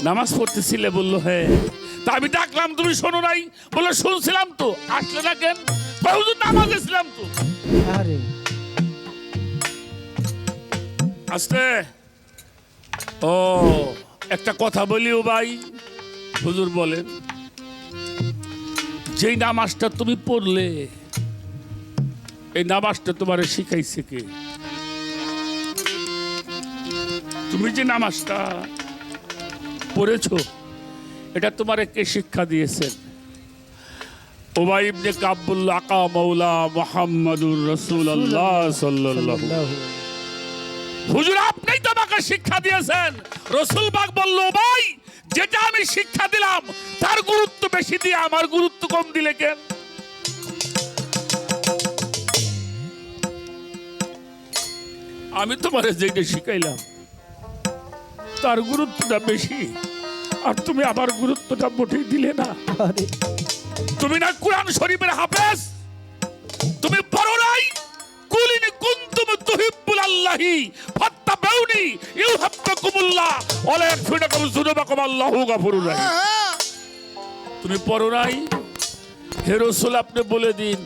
নামাজ পড়তেছিলে, বললো হ্যাঁ। তা আমি ডাকলাম, তুমি শোনো নাই? বলে শুনছিলাম তো। আসলে না কেন? হুজুর নামাজে ছিলাম তো। আরে আসতে ও একটা কথা বলিও ভাই। হুজুর বলেন, যেই নামাজটা তুমি পড়লে, এই নামাজটা তোমার শিখাইছে কে? তুমি যে নামাজটা পড়েছো, এটা তোমার কে শিক্ষা দিয়েছেন? উবাই ইবনে কাব বলল, আকা মাওলা মুহাম্মাদুর রাসূলুল্লাহ সাল্লাল্লাহু আলাইহি। হুজুর আপনিই তো আমাকে শিক্ষা দিয়েছেন। রাসূল পাক বলল, ভাই যেটা আমি শিক্ষা দিলাম তার গুরুত্ব বেশি দিয়ে আমার গুরুত্ব কম দিলে কেন? আমি তোমারে যেটা শিখাইলাম তার গুরুত্বটা বেশি, আর তুমি আমার গুরুত্বটা মোটেই দিলে না। আরে তুমি না কুরআন শরীফের হাফেজ? তুমি পড়ো নাই? কুলিন কুনতুম তুহিব্বুল আল্লাহি ফাত্তাবিউনি ইউহিব্বুকুমুল্লাহ ওয়া লা ইয়াগফিরু লাকুম যুনুবাকুম আল্লাহু গফুরুর রহিম। তুমি পড়ো নাই? হে রাসূল আপনি বলে দিন,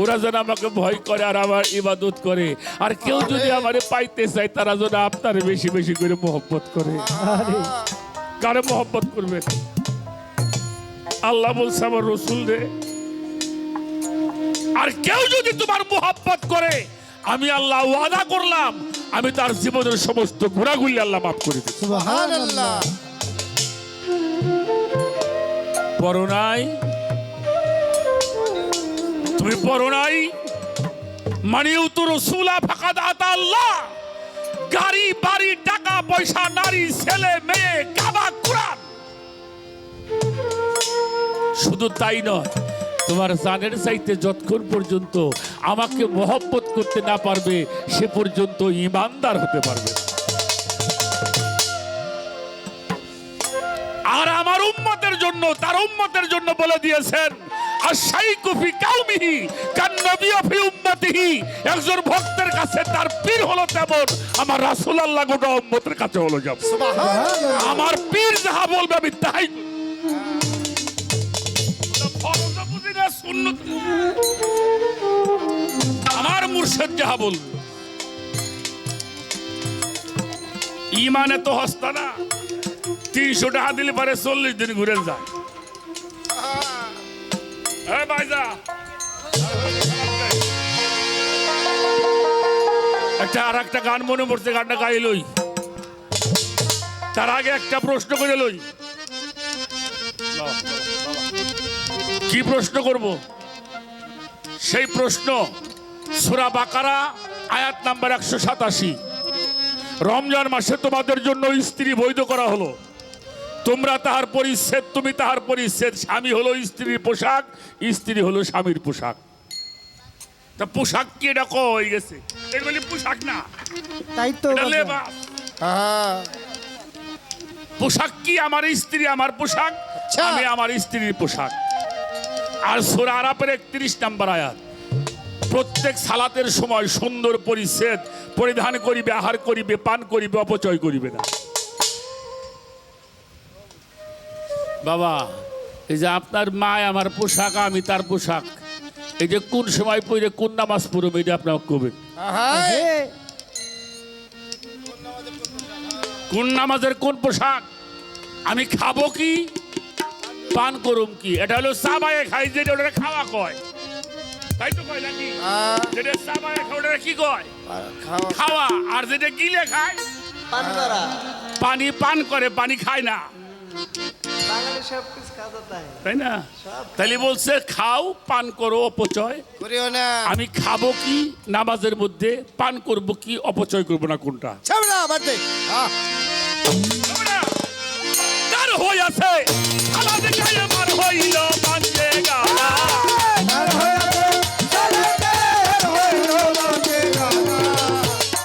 ওরা যেন আমাকে ভয় করে আর আমার ইবাদত করে, আর কেউ যদি আমারে পাইতে চায় তারা যেন আপনার বেশি বেশি করে মহব্বত করে। আরে কারে মহব্বত করবেন? আল্লাহ বলছে আমার রাসূল রে, আর কেউ যদি তোমার মহব্বত করে, আমি আল্লাহ ওয়াদা করলাম আমি তার জীবনের সমস্ত গুনাহগুলি আল্লাহ মাফ করে দেব। সুবহানাল্লাহ। পড়ো নাই? তুমি পড়ো নাই? মানিউ তো রাসূলা ফাকাদ আতা আল্লাহ। গাড়ি বাড়ি টাকা পয়সা নারী ছেলে মেয়ে কাবা কুরআন, শুধু তাই নয়, তোমার জানের চাইতে যতক্ষণ পর্যন্ত আমাকে মহব্বত করতে না পারবে সে পর্যন্ত ঈমানদার হতে পারবে। আর আমার উম্মতের জন্য, তার উম্মতের জন্য বলে দিয়েছেন, আশাইকু ফি কাউমিহি কান্নবিয়্যু ফি উম্মতিহি। একজন ভক্তের কাছে তার পীর হলো তেমন আমার রাসূলুল্লাহ গোটা উম্মতের কাছে হলো যাব। সুবহানাল্লাহ। আমার পীর যাহা বলবে আমি তাই। আমার মুর্শিদ যাহা বলবে। ইমানে তো হস্তা না, 300 টাকা দিলে পারে 40 দিন ঘুরে যায়। একটা আর একটা গান মনে পড়ছে, গানটা গাই লই। তার আগে একটা প্রশ্ন করে লই। কি প্রশ্ন করব? সেই প্রশ্ন সূরা বাকারা আয়াত নাম্বার 187। রমজান মাসে তোমাদের জন্য স্ত্রী বৈধ করা হলো, তোমরা তাহার পরিচ্ছেদ, তুমি তাহার পরিচ্ছেদ। স্বামী হলো স্ত্রীর পোশাক, স্ত্রী হলো স্বামীর পোশাক। তা পোশাক কি এটা হয়ে গেছে? এগুলি পোশাক না, তাই তো এটা লেবাস। পোশাক কি? আমার স্ত্রী আমার পোশাক, আমি আমার স্ত্রীর পোশাক। আর সূরা আরাফের 31 নম্বর আয়াত, প্রত্যেক সালাতের সময় সুন্দর পরিচ্ছেদ পরিধান করিবে, আহার করিবে, পান করিবে, অপচয় করিবে না। বাবা, এই যে আপনার মা আমার পোশাক, আমি তার পোশাক, এই যে কোন সময় পড়ে কোন নামাজ পড়বে এটা আপনার কবেন? আরে কোন নামাজের কোন পোশাক? আমি খাবো কি, পান করুম কি? এটা হলো সাবায়ে খাই, যেটা ওটা খাওয়া কয়, তাই তো কয় নাকি? যেটা সাবায়ে খায় ওটা কি কয়? খাওয়া। আর যেটা গিলে খায়, পান করা। পানি পান করে, পানি খায় না, বাঙালি সব কিছু খাওয়া যায়। তাই না? তাহলে বলছে খাও, পান করো, অপচয় করিও না। আমি খাবো কি নামাজের মধ্যে, পান করব কি, অপচয় করব না, কোনটা? ছাড় না বাড়তে। তার হই আছে আলাদা গায়ে মার হইল পাঞ্জে গালা।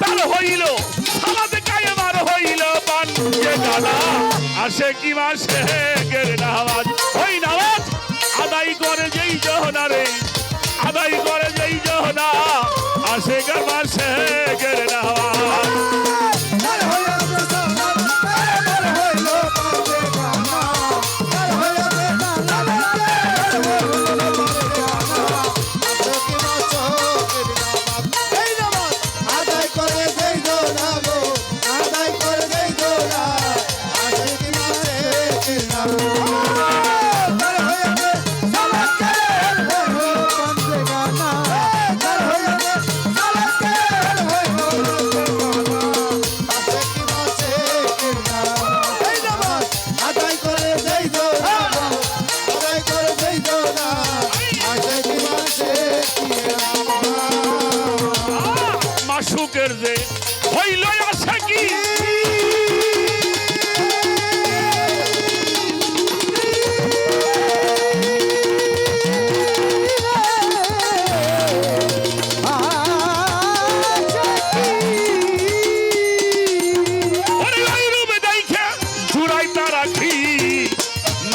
তার হইল আলাদা গায়ে মার হইল পাঞ্জে গালা। আসে কি মাসে গের নামাজ, ওই নামাজ আদায় করে যেই জহনা রে, আদায় করে যেই জহনা, আসে গে মাসে গের নামাজ।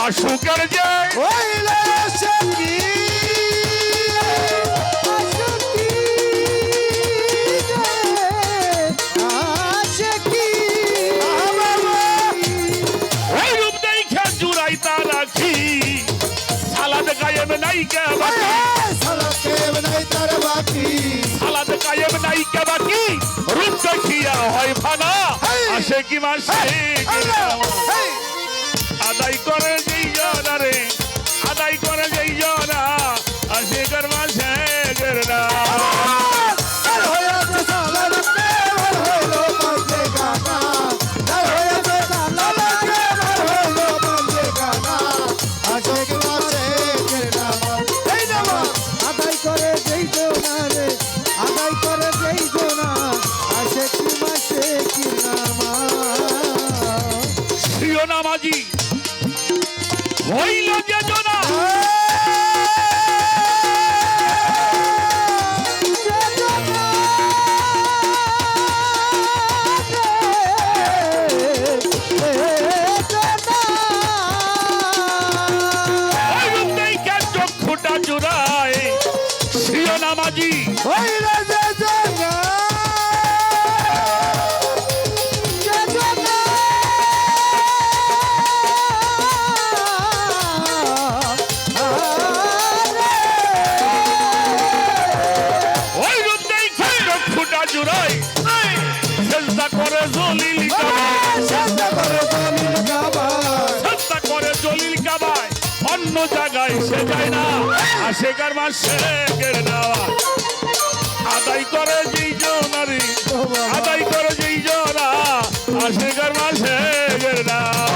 আশুকের যে হইলে সে কি আশুকি আশকি ওই রূপ দেখে জুড়াইতা রাখি সালাদ কায়েম নাই কে বাকি সালাতে নাই তার বাকি সালাদ কায়েম নাই কে বাকি রূপ দেখিয়া হয় ফানা আসে কি মাসে আদায় করে যেই জনা রে আদায় করে যেই জনা আসে কর মাসে গেরনা আর হইয়াছে সালাতে আর হইলো পাঁচে গানা আর হইয়াছে সালাতে আর হইলো পাঁচে গানা আশিক মাসে কেরামা এই নামা আদায় করে যেই জনা রে আদায় করে যেই জনা আশিক মাসে কেরামা প্রিয় নামাজি হইল যে জনা ওই রূপ দেখে চক্ষুটা জুড়ায় প্রিয় নামাজি ওই রূপ দেখে চক্ষুটা জুড়ায় চেষ্টা করে জলিল কাবায় চেষ্টা করে জলিল কাবায় অন্য জায়গায় সে যায় না আশেকার মাসে গের নেওয়া আদায় করে যেই জনারি আদায় করে যেই জনা আশেকার মাসে গের নেওয়া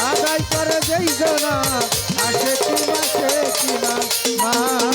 আদায় করে যেই জনা আসে কি মাসে কি না